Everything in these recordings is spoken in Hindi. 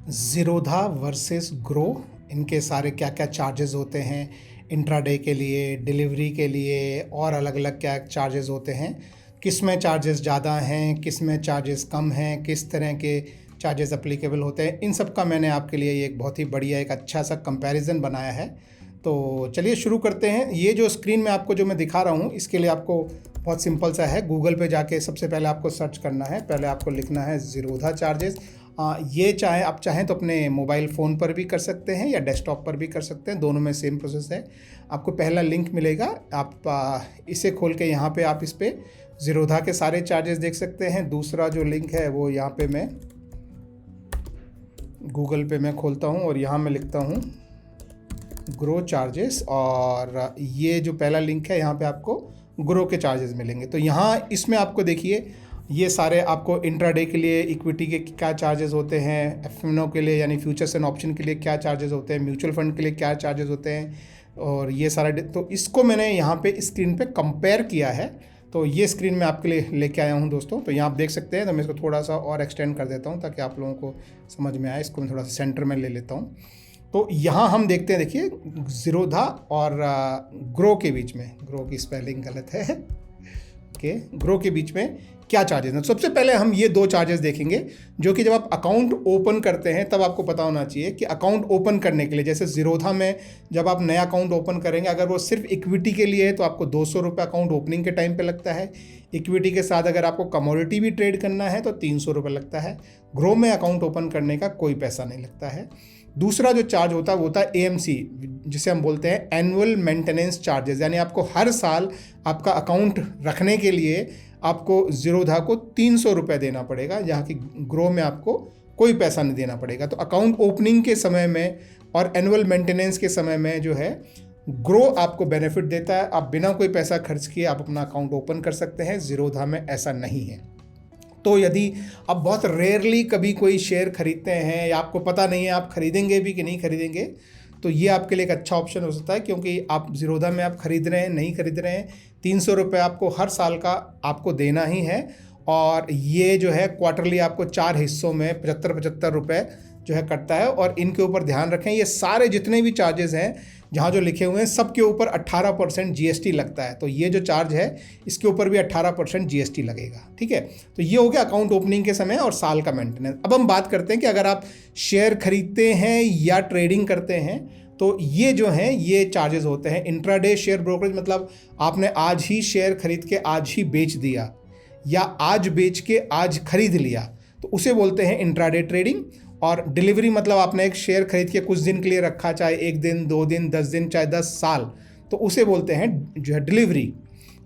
ज़ीरोधा वर्सेस ग्रो, इनके सारे क्या क्या चार्जेस होते हैं इंट्राडे के लिए, डिलीवरी के लिए, और अलग अलग क्या चार्जेस होते हैं, किस में चार्जेस ज़्यादा हैं, किस में चार्जेस कम हैं, किस तरह के चार्जेस अप्लीकेबल होते हैं, इन सब का मैंने आपके लिए एक बहुत ही बढ़िया एक अच्छा सा कंपैरिजन बनाया है। तो चलिए शुरू करते हैं। ये जो स्क्रीन में आपको जो मैं दिखा रहा हूँ, इसके लिए आपको बहुत सिंपल सा है, गूगल पे जाके सबसे पहले आपको सर्च करना है। पहले आपको लिखना है ज़ीरोधा चार्जेस। ये आप चाहें तो अपने मोबाइल फ़ोन पर भी कर सकते हैं या डेस्कटॉप पर भी कर सकते हैं, दोनों में सेम प्रोसेस है। आपको पहला लिंक मिलेगा, आप इसे खोल के यहाँ पे आप इस पर ज़ीरोधा के सारे चार्जेस देख सकते हैं। दूसरा जो लिंक है वो यहाँ पे मैं गूगल पे मैं खोलता हूँ और यहाँ मैं लिखता हूँ ग्रो चार्जेस, और ये जो पहला लिंक है यहाँ पे आपको ग्रो के चार्जेस मिलेंगे। तो यहाँ इसमें आपको देखिए ये सारे आपको इंट्राडे के लिए इक्विटी के क्या चार्जेस होते हैं, एफएनओ के लिए यानी फ्यूचर्स एंड ऑप्शन के लिए क्या चार्जेस होते हैं, म्यूचुअल फंड के लिए क्या चार्जेस होते हैं, और ये सारा तो इसको मैंने यहाँ पे स्क्रीन पे कंपेयर किया है। तो ये स्क्रीन मैं आपके लिए लेके आया हूँ दोस्तों। तो यहाँ आप देख सकते हैं। तो मैं इसको थोड़ा सा और एक्सटेंड कर देता हूँ ताकि आप लोगों को समझ में आए। इसको मैं थोड़ा सा सेंटर में ले लेता हूँ। तो यहाँ हम देखते हैं, देखिए ज़ीरोधा और ग्रो के बीच में, ग्रो की स्पेलिंग गलत है ओके, ग्रो के बीच में क्या चार्जेस हैं। सबसे पहले हम ये दो चार्जेस देखेंगे जो कि जब आप अकाउंट ओपन करते हैं तब आपको पता होना चाहिए कि अकाउंट ओपन करने के लिए, जैसे ज़ीरोधा में जब आप नया अकाउंट ओपन करेंगे, अगर वो सिर्फ इक्विटी के लिए है तो आपको 200 रुपये अकाउंट ओपनिंग के टाइम पे लगता है। इक्विटी के साथ अगर आपको कमोडिटी भी ट्रेड करना है तो 300 रुपये लगता है। ग्रो में अकाउंट ओपन करने का कोई पैसा नहीं लगता है। दूसरा जो चार्ज होता है वो होता है AMC, जिसे हम बोलते हैं एनुअल मेंटेनेंस चार्जेस, यानी आपको हर साल आपका अकाउंट रखने के लिए आपको ज़ीरोधा को 300 रुपये देना पड़ेगा, जहाँ की ग्रो में आपको कोई पैसा नहीं देना पड़ेगा। तो अकाउंट ओपनिंग के समय में और एनुअल मेंटेनेंस के समय में जो है ग्रो आपको बेनिफिट देता है। आप बिना कोई पैसा खर्च किए आप अपना अकाउंट ओपन कर सकते हैं। ज़ीरोधा में ऐसा नहीं है। तो यदि आप बहुत रेयरली कभी कोई शेयर खरीदते हैं या आपको पता नहीं है आप खरीदेंगे भी कि नहीं खरीदेंगे, तो ये आपके लिए एक अच्छा ऑप्शन हो सकता है, क्योंकि आप ज़ीरोधा में आप खरीद रहे हैं नहीं खरीद रहे हैं, 300 रुपये आपको हर साल का आपको देना ही है। और ये जो है क्वार्टरली आपको 4 हिस्सों में 75-75 रुपये जो है कटता है। और इनके ऊपर ध्यान रखें, ये सारे जितने भी चार्जेस हैं जहाँ जो लिखे हुए हैं सबके ऊपर 18% GST लगता है। तो ये जो चार्ज है इसके ऊपर भी 18% GST लगेगा। ठीक है, तो ये हो गया अकाउंट ओपनिंग के समय और साल का मेंटेनेंस। अब हम बात करते हैं कि अगर आप शेयर खरीदते हैं या ट्रेडिंग करते हैं तो ये जो हैं ये चार्जेस होते हैं। इंट्राडे शेयर ब्रोकरेज, मतलब आपने आज ही शेयर खरीद के आज ही बेच दिया या आज बेच के आज खरीद लिया, तो उसे बोलते हैं इंट्राडे ट्रेडिंग। और डिलीवरी मतलब आपने एक शेयर खरीद के कुछ दिन के लिए रखा, चाहे 1 दिन 2 दिन 10 दिन चाहे 10 साल, तो उसे बोलते हैं जो है डिलीवरी।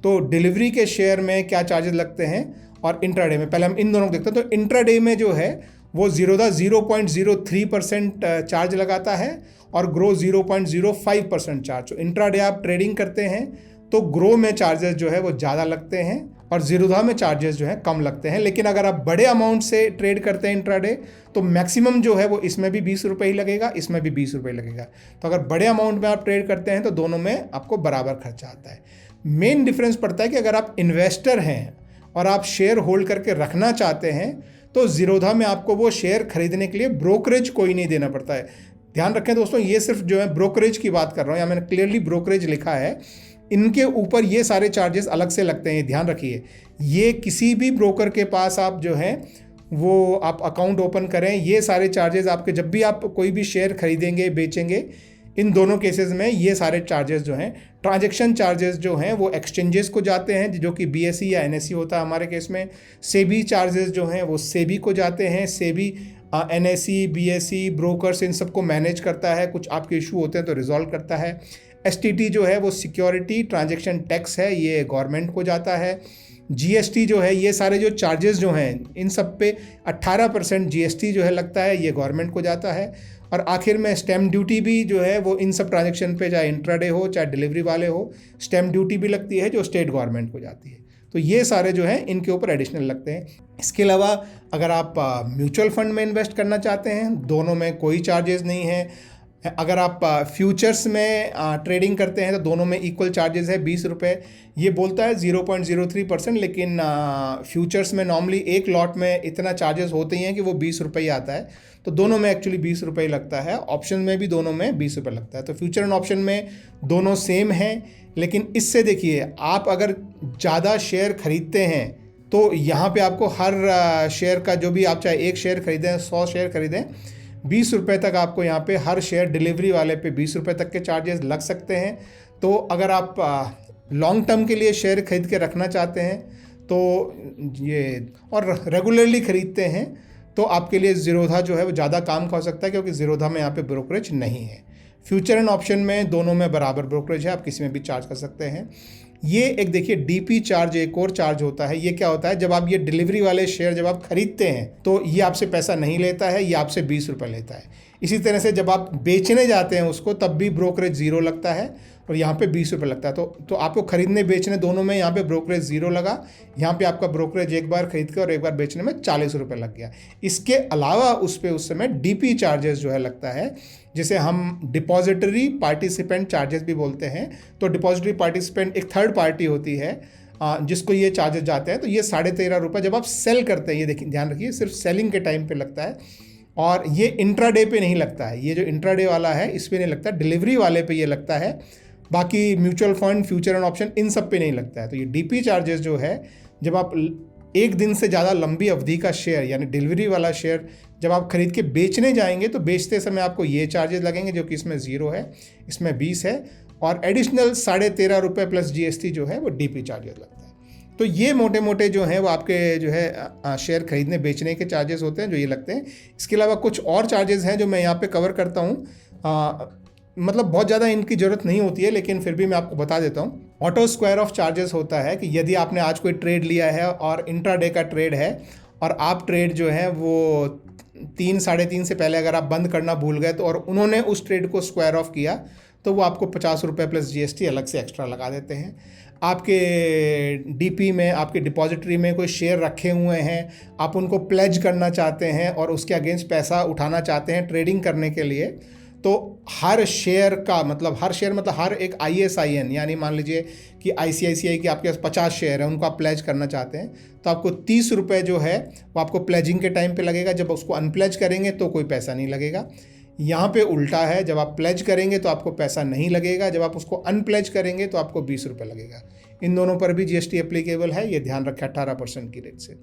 तो डिलीवरी के शेयर में क्या चार्जेस लगते हैं और इंट्राडे में, पहले हम इन दोनों को देखते हैं। तो इंट्राडे में जो है वो ज़ीरोधा 0.03% चार्ज लगाता है और ग्रो 0.05% चार्ज। तो इंट्राडे आप ट्रेडिंग करते हैं तो ग्रो में चार्जेस जो है वो ज़्यादा लगते हैं और ज़ीरोधा में चार्जेस जो है कम लगते हैं। लेकिन अगर आप बड़े अमाउंट से ट्रेड करते हैं इंट्राडे, तो मैक्सिमम जो है वो इसमें भी 20 रुपये ही लगेगा, इसमें भी 20 रुपये लगेगा। तो अगर बड़े अमाउंट में आप ट्रेड करते हैं तो दोनों में आपको बराबर खर्चा आता है। मेन डिफरेंस पड़ता है कि अगर आप इन्वेस्टर हैं और आप शेयर होल्ड करके रखना चाहते हैं तो ज़ीरोधा में आपको वो शेयर खरीदने के लिए ब्रोकरेज कोई नहीं देना पड़ता है। ध्यान रखें दोस्तों, ये सिर्फ जो है ब्रोकरेज की बात कर रहा हूँ, या मैंने क्लियरली ब्रोकरेज लिखा है। इनके ऊपर ये सारे चार्जेस अलग से लगते हैं, ध्यान रखिए। ये किसी भी ब्रोकर के पास आप जो है वो आप अकाउंट ओपन करें, ये सारे चार्जेस आपके जब भी आप कोई भी शेयर खरीदेंगे बेचेंगे, इन दोनों केसेस में ये सारे चार्जेस जो हैं, ट्रांजैक्शन चार्जेस जो हैं वो एक्सचेंजेस को जाते हैं, जो कि BSE या NSE होता है हमारे केस में। सेबी चार्जेस जो हैं वो सेबी को जाते हैं। सेबी NSE BSE ब्रोकर्स इन सबको मैनेज करता है, कुछ आपके इशू होते हैं तो रिजॉल्व करता है। STT जो है वो सिक्योरिटी ट्रांजैक्शन टैक्स है, ये गवर्नमेंट को जाता है। GST जो है, ये सारे जो चार्जेस जो हैं इन सब पे 18% GST जो है लगता है, ये गवर्नमेंट को जाता है। और आखिर में स्टैम्प ड्यूटी भी जो है वो इन सब ट्रांजैक्शन पे, चाहे इंट्राडे हो चाहे डिलीवरी वाले हो, स्टैम्प ड्यूटी भी लगती है जो स्टेट गवर्नमेंट को जाती है। तो ये सारे जो हैं इनके ऊपर एडिशनल लगते हैं। इसके अलावा अगर आप म्यूचुअल फंड में इन्वेस्ट करना चाहते हैं, दोनों में कोई चार्जेस नहीं है। अगर आप फ्यूचर्स में ट्रेडिंग करते हैं तो दोनों में इक्वल चार्जेस है 20 रुपये। ये बोलता है 0.03%, लेकिन फ्यूचर्स में नॉर्मली एक लॉट में इतना चार्जेस होते ही हैं कि वो 20 रुपये ही आता है। तो दोनों में एक्चुअली 20 रुपये ही लगता है, ऑप्शन में भी दोनों में 20 रुपये लगता है। तो फ्यूचर एंड ऑप्शन में दोनों सेम हैं, लेकिन इससे देखिए आप अगर ज़्यादा शेयर खरीदते हैं तो यहाँ पे आपको हर शेयर का जो भी आप चाहे 1 शेयर खरीदें 100 शेयर खरीदें 20 रुपये तक आपको यहाँ पे हर शेयर डिलीवरी वाले पे 20 रुपये तक के चार्जेस लग सकते हैं। तो अगर आप लॉन्ग टर्म के लिए शेयर खरीद के रखना चाहते हैं तो ये और रेगुलरली खरीदते हैं तो आपके लिए ज़ीरोधा जो है वो ज़्यादा काम का हो सकता है, क्योंकि ज़ीरोधा में यहाँ पे ब्रोकरेज नहीं है। फ्यूचर एंड ऑप्शन में दोनों में बराबर ब्रोकरेज है, आप किसी में भी चार्ज कर सकते हैं। ये एक देखिए डीपी चार्ज एक और चार्ज होता है। ये क्या होता है, जब आप ये डिलीवरी वाले शेयर जब आप खरीदते हैं तो ये आपसे पैसा नहीं लेता है, ये आपसे 20 रुपये लेता है। इसी तरह से जब आप बेचने जाते हैं उसको तब भी ब्रोकरेज 0 लगता है और यहाँ पे 20 रुपये लगता है। तो आपको खरीदने बेचने दोनों में यहाँ पे ब्रोकरेज 0 लगा, यहाँ पे आपका ब्रोकरेज एक बार खरीद के और एक बार बेचने में 40 रुपये लग गया। इसके अलावा उस पर उस समय डीपी चार्जेस जो है लगता है, जिसे हम डिपॉजिटरी पार्टिसिपेंट चार्जेस भी बोलते हैं। तो डिपॉजिटरी पार्टिसिपेंट एक थर्ड पार्टी होती है जिसको ये चार्जेस जाते हैं। तो ये 13.5 रुपये जब आप सेल करते हैं, ये देखिए ध्यान रखिए सिर्फ सेलिंग के टाइम पे लगता है और ये इंट्राडे पे नहीं लगता है। ये जो इंट्राडे वाला है इस पे नहीं लगता, डिलीवरी वाले पे ये लगता है। बाकी mutual fund, future and option in सब पे नहीं लगता है। तो ये डीपी चार्जेस जो है, जब आप एक दिन से ज़्यादा लंबी अवधि का शेयर यानी डिलीवरी वाला शेयर जब आप खरीद के बेचने जाएंगे तो बेचते समय आपको ये चार्जेस लगेंगे, जो कि इसमें 0 है, इसमें 20 है और एडिशनल 13.5 रुपये प्लस GST जो है वो डीपी चार्जेस लगता है। तो ये मोटे मोटे जो हैं वो आपके जो है शेयर खरीदने बेचने के चार्जेस होते हैं जो ये लगते हैं। इसके अलावा कुछ और चार्जेस हैं जो मैं यहाँ पे कवर करता हूँ। मतलब बहुत ज़्यादा इनकी ज़रूरत नहीं होती है, लेकिन फिर भी मैं आपको बता देता हूँ। ऑटो स्क्वायर ऑफ चार्जेस होता है कि यदि आपने आज कोई ट्रेड लिया है और इंट्राडे का ट्रेड है और आप ट्रेड जो है वो 3 साढ़े 3 से पहले अगर आप बंद करना भूल गए तो और उन्होंने उस ट्रेड को स्क्वायर ऑफ किया तो वो आपको 50 रुपये प्लस GST अलग से एक्स्ट्रा लगा देते हैं। आपके डीपी में, आपके डिपॉजिटरी में कोई शेयर रखे हुए हैं, आप उनको प्लेज करना चाहते हैं और उसके अगेंस्ट पैसा उठाना चाहते हैं ट्रेडिंग करने के लिए, तो हर शेयर का मतलब हर एक ISIN यानी मान लीजिए कि ICICI के आपके पास 50 शेयर है, उनको आप प्लेज करना चाहते हैं तो आपको 30 रुपये जो है वो आपको प्लेजिंग के टाइम पे लगेगा। जब उसको अनप्लेज करेंगे तो कोई पैसा नहीं लगेगा। यहाँ पे उल्टा है, जब आप प्लेज करेंगे तो आपको पैसा नहीं लगेगा, जब आप उसको अनप्लेज करेंगे तो आपको 20 रुपये लगेगा। इन दोनों पर भी GST एप्लीकेबल है, ये ध्यान रखें 18% की रेट से।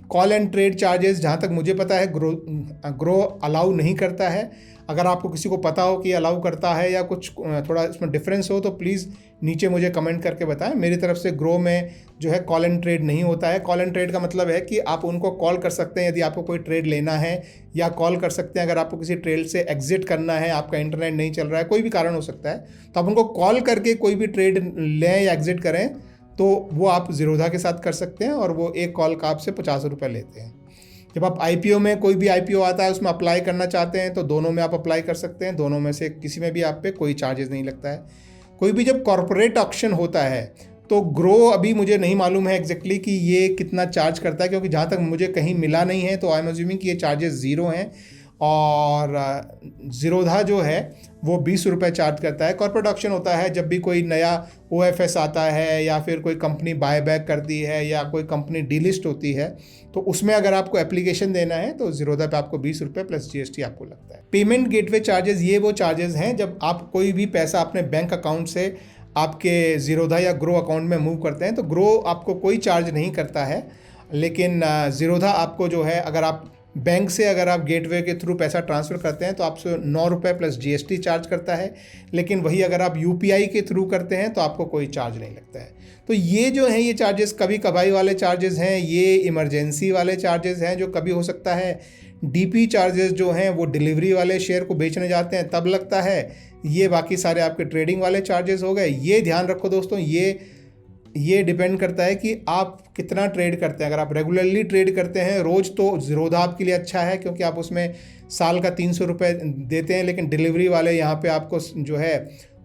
कॉल एंड ट्रेड चार्जेस जहाँ तक मुझे पता है ग्रो अलाउ नहीं करता है। अगर आपको किसी को पता हो कि अलाउ करता है या कुछ थोड़ा इसमें डिफरेंस हो तो प्लीज़ नीचे मुझे कमेंट करके बताएं। मेरी तरफ से ग्रो में जो है कॉल एंड ट्रेड नहीं होता है। कॉल एंड ट्रेड का मतलब है कि आप उनको कॉल कर सकते हैं यदि आपको कोई ट्रेड लेना है, या कॉल कर सकते हैं अगर आपको किसी ट्रेड से एग्जिट करना है, आपका इंटरनेट नहीं चल रहा है, कोई भी कारण हो सकता है, तो आप उनको कॉल करके कोई भी ट्रेड लें या एग्जिट करें तो वो आप ज़ीरोधा के साथ कर सकते हैं और वो एक कॉल का आपसे 50 रुपये लेते हैं। जब आप IPO में कोई भी IPO आता है उसमें अप्लाई करना चाहते हैं तो दोनों में आप अप्लाई कर सकते हैं, दोनों में से किसी में भी आप पे कोई चार्जेस नहीं लगता है। कोई भी जब कॉर्पोरेट ऑक्शन होता है तो ग्रो अभी मुझे नहीं मालूम है एग्जैक्टली कि ये कितना चार्ज करता है, क्योंकि जहाँ तक मुझे कहीं मिला नहीं है तो आई एम अज्यूमिंग कि ये चार्जेस 0 हैं और ज़ीरोधा जो है वो 20 रुपये चार्ज करता है। कॉर्पोरेट ऑक्शन होता है जब भी कोई नया OFS आता है या फिर कोई कंपनी बाय बैक करती है या कोई कंपनी डीलिस्ट होती है तो उसमें अगर आपको एप्लीकेशन देना है तो ज़ीरोधा पे आपको 20 रुपये प्लस GST आपको लगता है। पेमेंट गेटवे चार्जेस, ये वो चार्जेस हैं जब आप कोई भी पैसा अपने बैंक अकाउंट से आपके ज़ीरोधा या ग्रो अकाउंट में मूव करते हैं तो ग्रो आपको कोई चार्ज नहीं करता है, लेकिन ज़ीरोधा आपको जो है अगर आप बैंक से अगर आप गेटवे के थ्रू पैसा ट्रांसफ़र करते हैं तो आपसे 9 रुपये प्लस GST चार्ज करता है, लेकिन वही अगर आप UPI के थ्रू करते हैं तो आपको कोई चार्ज नहीं लगता है। तो ये जो हैं ये चार्जेस कभी कभाई वाले चार्जेस हैं, ये इमरजेंसी वाले चार्जेस हैं जो कभी हो सकता है। DP चार्जेस जो हैं वो डिलीवरी वाले शेयर को बेचने जाते हैं तब लगता है। ये बाकी सारे आपके ट्रेडिंग वाले चार्जेस हो गए। ये ध्यान रखो दोस्तों, ये डिपेंड करता है कि आप कितना ट्रेड करते हैं। अगर आप रेगुलरली ट्रेड करते हैं रोज़ तो ज़ीरोधा आपके लिए अच्छा है क्योंकि आप उसमें साल का 300 रुपये देते हैं, लेकिन डिलीवरी वाले यहाँ पे आपको जो है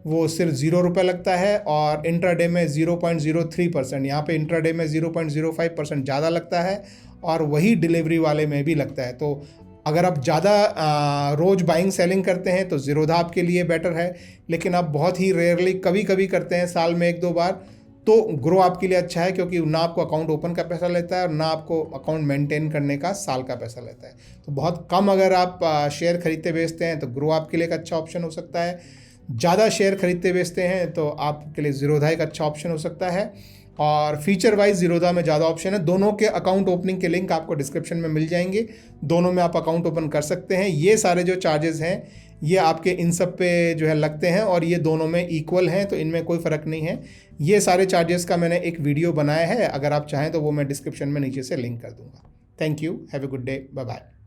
वो सिर्फ 0 रुपये लगता है और इंट्राडे में 0.03%, यहाँ पे इंट्राडे में 0.05% ज़्यादा लगता है और वही डिलीवरी वाले में भी लगता है। तो अगर आप ज़्यादा रोज़ बाइंग सेलिंग करते हैं तो ज़ीरोधा आपके लिए बेटर है, लेकिन आप बहुत ही रेयरली कभी कभी करते हैं, साल में 1-2 बार, तो ग्रो आपके लिए अच्छा है, क्योंकि ना आपको अकाउंट ओपन का पैसा लेता है और ना आपको अकाउंट मेंटेन करने का साल का पैसा लेता है। तो बहुत कम अगर आप शेयर खरीदते बेचते हैं तो ग्रो आपके लिए एक अच्छा ऑप्शन हो सकता है। ज़्यादा शेयर खरीदते बेचते हैं तो आपके लिए ज़ीरोधा एक अच्छा ऑप्शन हो सकता है। और फीचर वाइज ज़ीरोधा में ज़्यादा ऑप्शन है। दोनों के अकाउंट ओपनिंग के लिंक आपको डिस्क्रिप्शन में मिल जाएंगे, दोनों में आप अकाउंट ओपन कर सकते हैं। ये सारे जो चार्जेस हैं ये आपके इन सब पे जो है लगते हैं और ये दोनों में इक्वल हैं, तो इनमें कोई फ़र्क नहीं है। ये सारे चार्जेस का मैंने एक वीडियो बनाया है, अगर आप चाहें तो वो मैं डिस्क्रिप्शन में नीचे से लिंक कर दूंगा। Thank you, have a good day, bye bye.